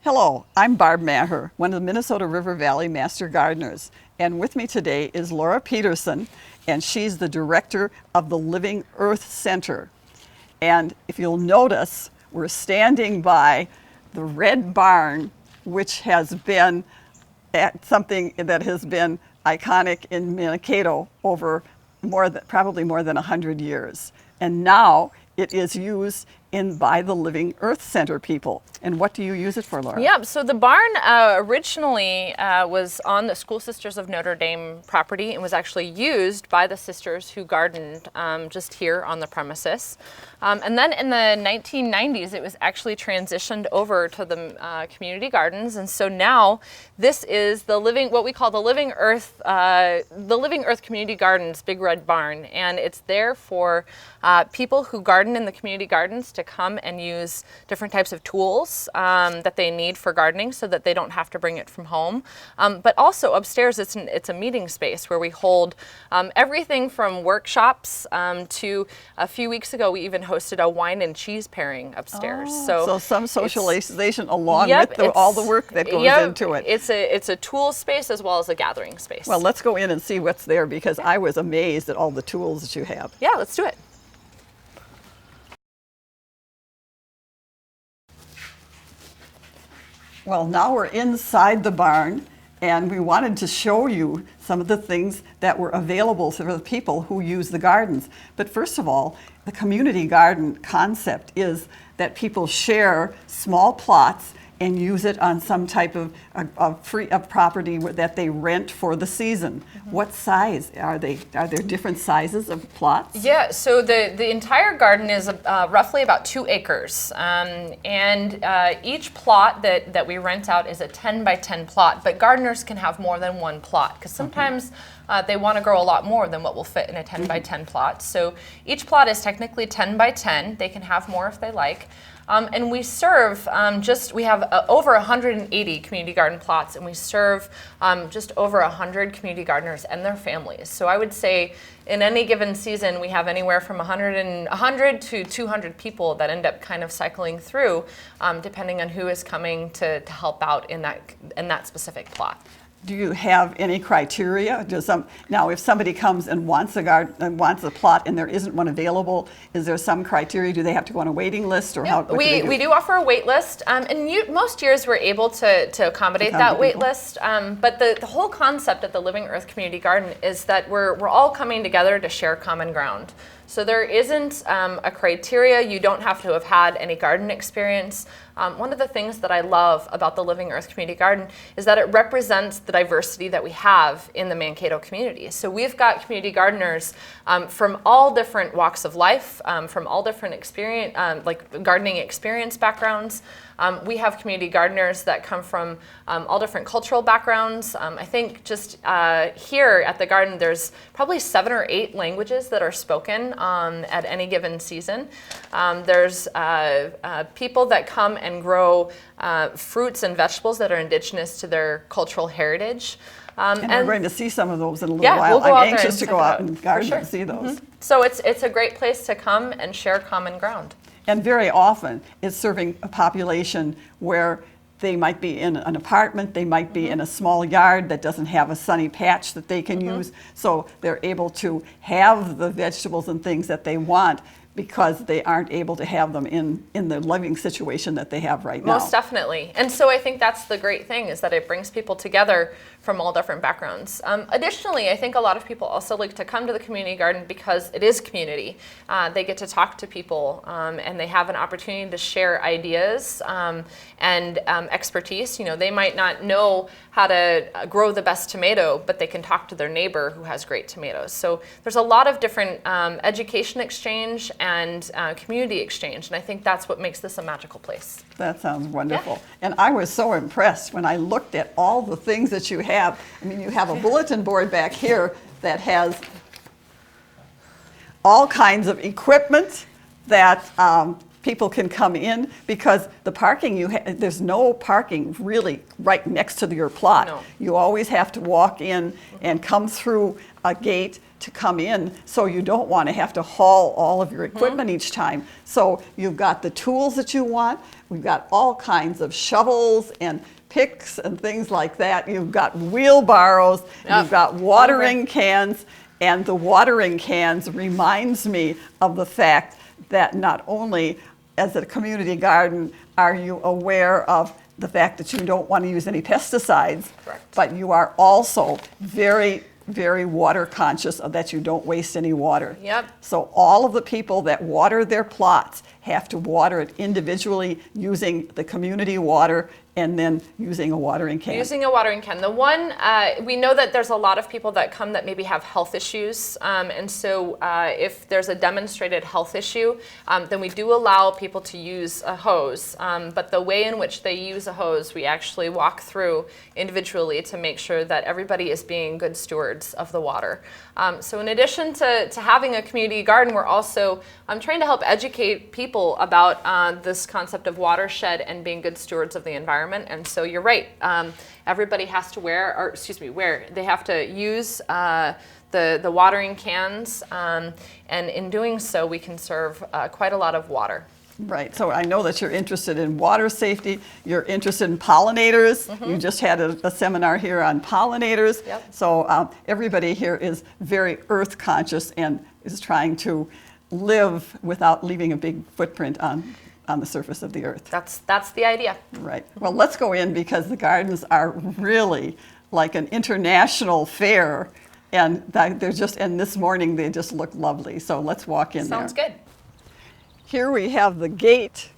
Hello, I'm Barb Maher, one of the Minnesota River Valley Master Gardeners, and with me today is Laura Peterson, and she's the director of the Living Earth Center. And if you'll notice, we're standing by the red barn, which has been something that has been iconic in Mankato over probably more than 100 years. And now it is used by the Living Earth Center people. And what do you use it for, Laura? Yeah, so the barn originally was on the School Sisters of Notre Dame property and was actually used by the sisters who gardened just here on the premises. And then in the 1990s, it was actually transitioned over to the community gardens. And so now this is what we call the Living Earth Community Gardens Big Red Barn. And it's there for people who garden in the community gardens to come and use different types of tools that they need for gardening so that they don't have to bring it from home. But also upstairs, it's a meeting space where we hold everything from workshops to a few weeks ago, we even hosted a wine and cheese pairing upstairs. So some socialization along with all the work that goes into it. It's a tool space as well as a gathering space. Well, let's go in and see what's there because I was amazed at all the tools that you have. Yeah, let's do it. Well, now we're inside the barn, and we wanted to show you some of the things that were available for the people who use the gardens. But first of all, the community garden concept is that people share small plots and use it on some type of property that they rent for the season. Mm-hmm. What size are they? Are there different sizes of plots? Yeah, so the entire garden is roughly about 2 acres. And each plot that we rent out is a 10 by 10 plot, but gardeners can have more than one plot because sometimes they want to grow a lot more than what will fit in a 10 by 10 plot. So each plot is technically 10 by 10. They can have more if they like. And we serve we have over 180 community garden plots, and we serve just over 100 community gardeners and their families. So I would say in any given season, we have anywhere from 100 to 200 people that end up kind of cycling through, depending on who is coming to help out in that specific plot. Do you have any criteria? Now, if somebody comes and wants a plot and there isn't one available, is there some criteria? Do they have to go on a waiting list, or what do they do? We do offer a wait list, and most years we're able to accommodate that wait list. But the whole concept of the Living Earth Community Garden is that we're all coming together to share common ground. So there isn't a criteria. You don't have to have had any garden experience. One of the things that I love about the Living Earth Community Garden is that it represents the diversity that we have in the Mankato community. So we've got community gardeners from all different walks of life, from all different gardening experience backgrounds. We have community gardeners that come from all different cultural backgrounds. I think just here at the garden, there's probably 7 or 8 languages that are spoken at any given season. There's people that come and grow fruits and vegetables that are indigenous to their cultural heritage. And we're going to see some of those in a little while. We'll go I'm anxious to go out and garden and see those. Mm-hmm. So it's a great place to come and share common ground. And very often it's serving a population where they might be in an apartment, they might be in a small yard that doesn't have a sunny patch that they can use. So they're able to have the vegetables and things that they want because they aren't able to have them in the living situation that they have right now. Most definitely. And so I think that's the great thing, is that it brings people together from all different backgrounds. Additionally, I think a lot of people also like to come to the community garden because it is community. They get to talk to people and they have an opportunity to share ideas and expertise. They might not know how to grow the best tomato, but they can talk to their neighbor who has great tomatoes. So there's a lot of different education exchange and community exchange, and I think that's what makes this a magical place. That sounds wonderful. Yeah. And I was so impressed when I looked at all the things that you have. I mean, you have a bulletin board back here that has all kinds of equipment that people can come in, because the parking there's no parking really right next to your plot. No. You always have to walk in and come through a gate to come in, so you don't want to have to haul all of your equipment each time. So you've got the tools that you want, We've got all kinds of shovels and picks and things like that. You've got wheelbarrows, you've got watering cans, and the watering cans reminds me of the fact that not only as a community garden are you aware of the fact that you don't want to use any pesticides, but you are also very, very water conscious of that you don't waste any water. Yep. So all of the people that water their plots have to water it individually using the community water and then using a watering can. Using a watering can. The one, we know that there's a lot of people that come that maybe have health issues, and so if there's a demonstrated health issue, then we do allow people to use a hose, but the way in which they use a hose, we actually walk through individually to make sure that everybody is being good stewards of the water. So in addition to having a community garden, we're also trying to help educate people about this concept of watershed and being good stewards of the environment. And so you're right. Everybody has to they have to use the watering cans, and in doing so, we conserve quite a lot of water. Right. So I know that you're interested in water safety. You're interested in pollinators. Mm-hmm. You just had a seminar here on pollinators. Yep. So everybody here is very earth conscious and is trying to live without leaving a big footprint on the surface of the earth. That's the idea. Right. Well, let's go in because the gardens are really like an international fair, and and this morning they just look lovely. So let's walk in there. Sounds good. Here we have the gate,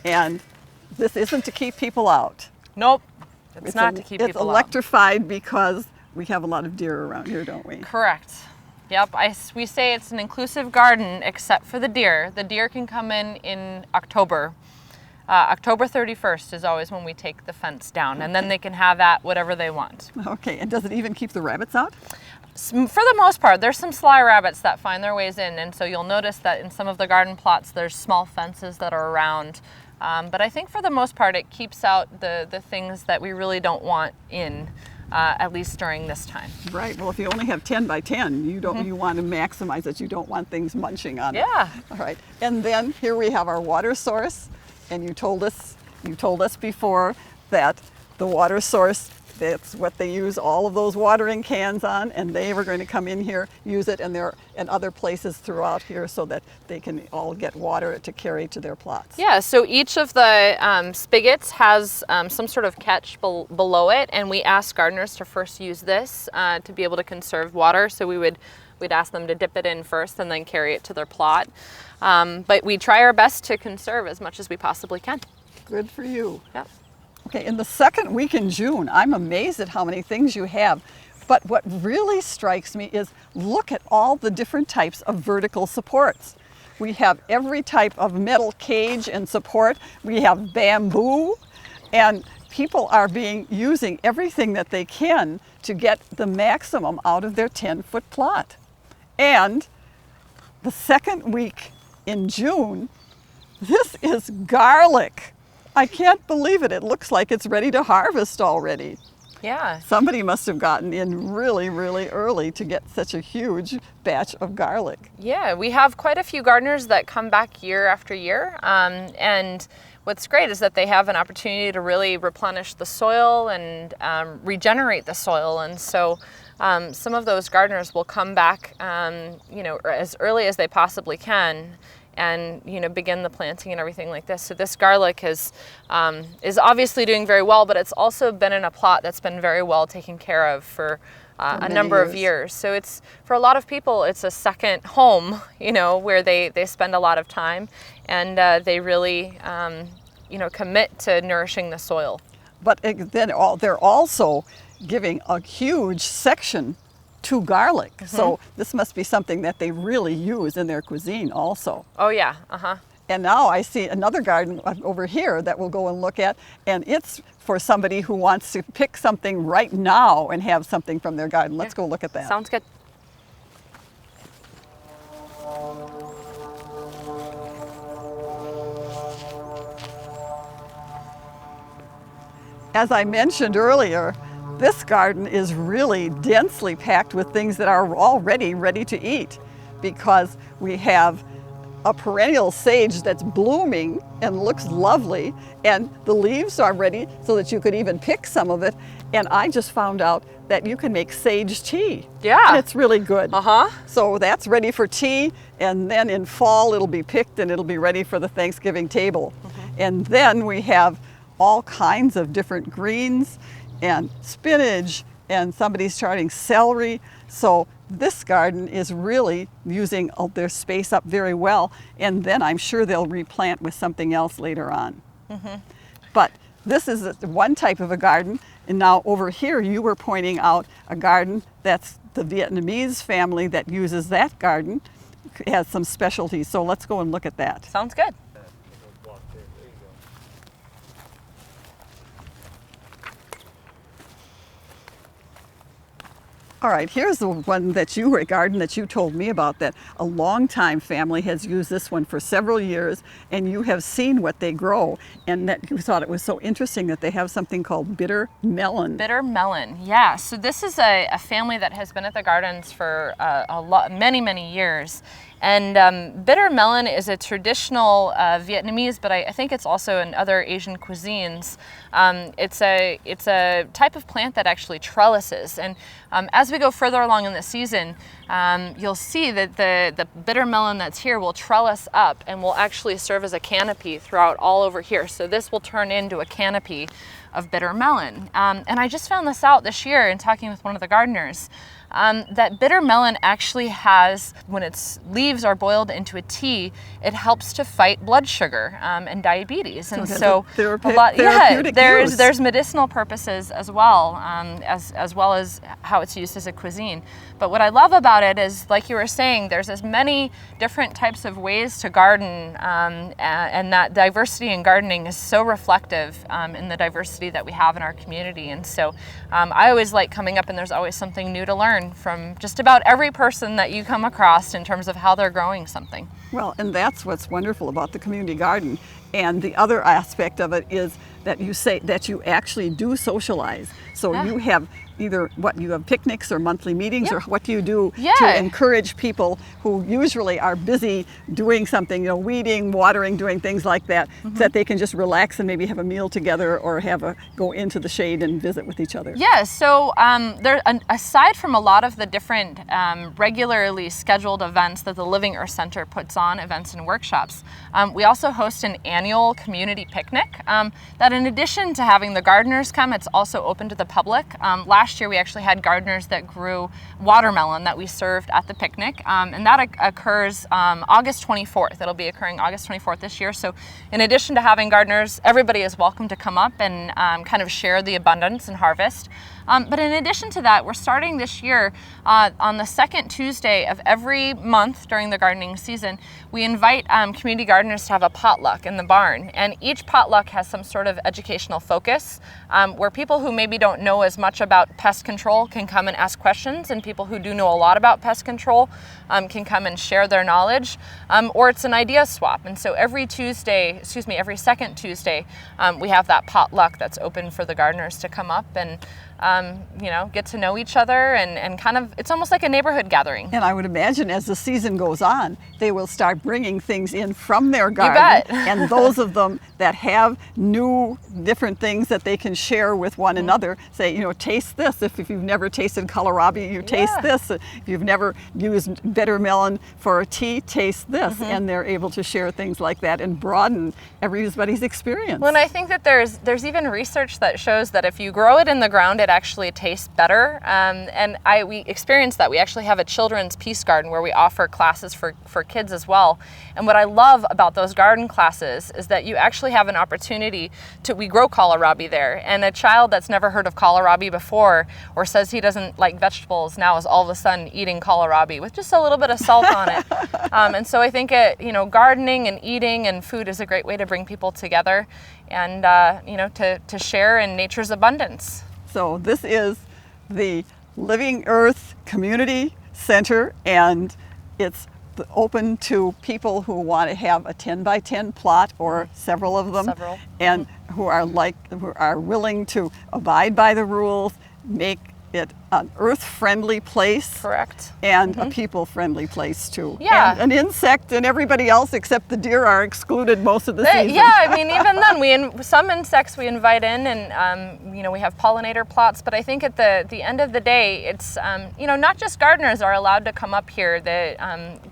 and this isn't to keep people out. Nope, it's not to keep people out. It's electrified because we have a lot of deer around here, don't we? Correct. Yep, we say it's an inclusive garden except for the deer. The deer can come in October. October 31st is always when we take the fence down, and then they can have at whatever they want. Okay, and does it even keep the rabbits out? For the most part, there's some sly rabbits that find their ways in, and so you'll notice that in some of the garden plots there's small fences that are around. But I think for the most part it keeps out the things that we really don't want in, at least during this time. Right. Well, if you only have 10 by 10, you don't. You want to maximize it. You don't want things munching on it. Yeah. All right. And then here we have our water source, and you told us before that the water source, that's what they use all of those watering cans on, and they were going to come in here, use it, and other places throughout here so that they can all get water to carry to their plots. Yeah, so each of the spigots has some sort of catch below it, and we ask gardeners to first use this to be able to conserve water. So we'd ask them to dip it in first and then carry it to their plot. But we try our best to conserve as much as we possibly can. Good for you. Yep. Okay, in the second week in June, I'm amazed at how many things you have. But what really strikes me is look at all the different types of vertical supports. We have every type of metal cage and support. We have bamboo, and people are using everything that they can to get the maximum out of their 10-foot plot. And the second week in June, this is garlic. I can't believe it. It looks like it's ready to harvest already. Yeah. Somebody must have gotten in really, really early to get such a huge batch of garlic. Yeah, we have quite a few gardeners that come back year after year. And what's great is that they have an opportunity to really replenish the soil and regenerate the soil. And so some of those gardeners will come back, as early as they possibly can, and begin the planting and everything like this. So this garlic is obviously doing very well, but it's also been in a plot that's been very well taken care of for a number of years. So it's, for a lot of people, it's a second home, where they spend a lot of time, and they really commit to nourishing the soil. But then they're also giving a huge section to garlic. Mm-hmm. So this must be something that they really use in their cuisine also. Oh yeah, uh-huh. And now I see another garden over here that we'll go and look at, and it's for somebody who wants to pick something right now and have something from their garden. Let's go look at that. Sounds good. As I mentioned earlier, this garden is really densely packed with things that are already ready to eat, because we have a perennial sage that's blooming and looks lovely, and the leaves are ready so that you could even pick some of it. And I just found out that you can make sage tea. Yeah. And it's really good. Uh-huh. So that's ready for tea, and then in fall it'll be picked and it'll be ready for the Thanksgiving table. And then we have all kinds of different greens and spinach, and somebody's starting celery. So this garden is really using their space up very well, and then I'm sure they'll replant with something else later on. But this is one type of a garden, and now over here you were pointing out a garden that's the Vietnamese family that uses that garden, has some specialties. So let's go and look at that. Sounds good. All right, here's the one that a garden that you told me about, that a longtime family has used this one for several years, and you have seen what they grow, and that you thought it was so interesting that they have something called bitter melon. Bitter melon, yeah. So this is a family that has been at the gardens for many years. And bitter melon is a traditional Vietnamese, but I think it's also in other Asian cuisines. It's a type of plant that actually trellises. And as we go further along in the season, you'll see that the bitter melon that's here will trellis up and will actually serve as a canopy throughout all over here. So this will turn into a canopy of bitter melon. And I just found this out this year in talking with one of the gardeners. That bitter melon actually has, when its leaves are boiled into a tea, it helps to fight blood sugar and diabetes. And so there's medicinal purposes as well, as well as how it's used as a cuisine. But what I love about it is, like you were saying, there's as many different types of ways to garden, and that diversity in gardening is so reflective in the diversity that we have in our community. And so I always like coming up, and there's always something new to learn from just about every person that you come across in terms of how they're growing something. Well, and that's what's wonderful about the community garden. And the other aspect of it is that you say that you actually do socialize. So you have either you have picnics or monthly meetings, or what do you do to encourage people who usually are busy doing something, weeding, watering, doing things like that, so that they can just relax and maybe have a meal together or go into the shade and visit with each other? Yeah, so aside from a lot of the different regularly scheduled events that the Living Earth Center puts on, events and workshops, we also host an annual community picnic that, in addition to having the gardeners come, it's also open to the public. Last year we actually had gardeners that grew watermelon that we served at the picnic, and that occurs August 24th. It'll be occurring August 24th this year. So in addition to having gardeners, everybody is welcome to come up and kind of share the abundance and harvest. But in addition to that, we're starting this year on the second Tuesday of every month during the gardening season. We invite community gardeners to have a potluck in the barn, and each potluck has some sort of educational focus where people who maybe don't know as much about pest control can come and ask questions, and people who do know a lot about pest control can come and share their knowledge, or it's an idea swap. And so every second Tuesday, we have that potluck that's open for the gardeners to come up and get to know each other, and kind of, it's almost like a neighborhood gathering. And I would imagine as the season goes on, they will start bringing things in from their garden. And those of them that have new, different things that they can share with one another, say, taste this. If you've never tasted kohlrabi, you taste this. If you've never used bitter melon for a tea, taste this. And they're able to share things like that and broaden everybody's experience. Well, and I think that there's even research that shows that if you grow it in the ground, it actually tastes better. And we experienced that. We actually have a children's peace garden where we offer classes for kids as well. And what I love about those garden classes is that you actually have an opportunity we grow kohlrabi there, and a child that's never heard of kohlrabi before or says he doesn't like vegetables now is all of a sudden eating kohlrabi with just a little bit of salt on it. And so I think gardening and eating and food is a great way to bring people together and to share in nature's abundance. So this is the Living Earth Community Center, and it's open to people who want to have a 10 by 10 plot or several of them, and who are willing to abide by the rules, make it an earth-friendly place. Correct. And a people-friendly place too. Yeah. And an insect and everybody else except the deer are excluded most of the season. Yeah, I mean, even then, some insects we invite in, and you know, we have pollinator plots. But I think at the end of the day, it's you know, not just gardeners are allowed to come up here.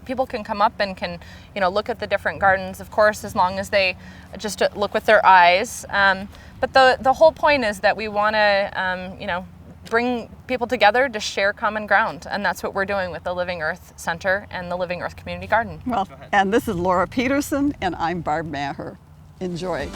People can come up and can, you know, look at the different gardens, of course, as long as they just look with their eyes. But the whole point is that we want to, you know, bring people together to share common ground, and that's what we're doing with the Living Earth Center and the Living Earth Community Garden. Well, and this is Laura Peterson, and I'm Barb Maher. Enjoy.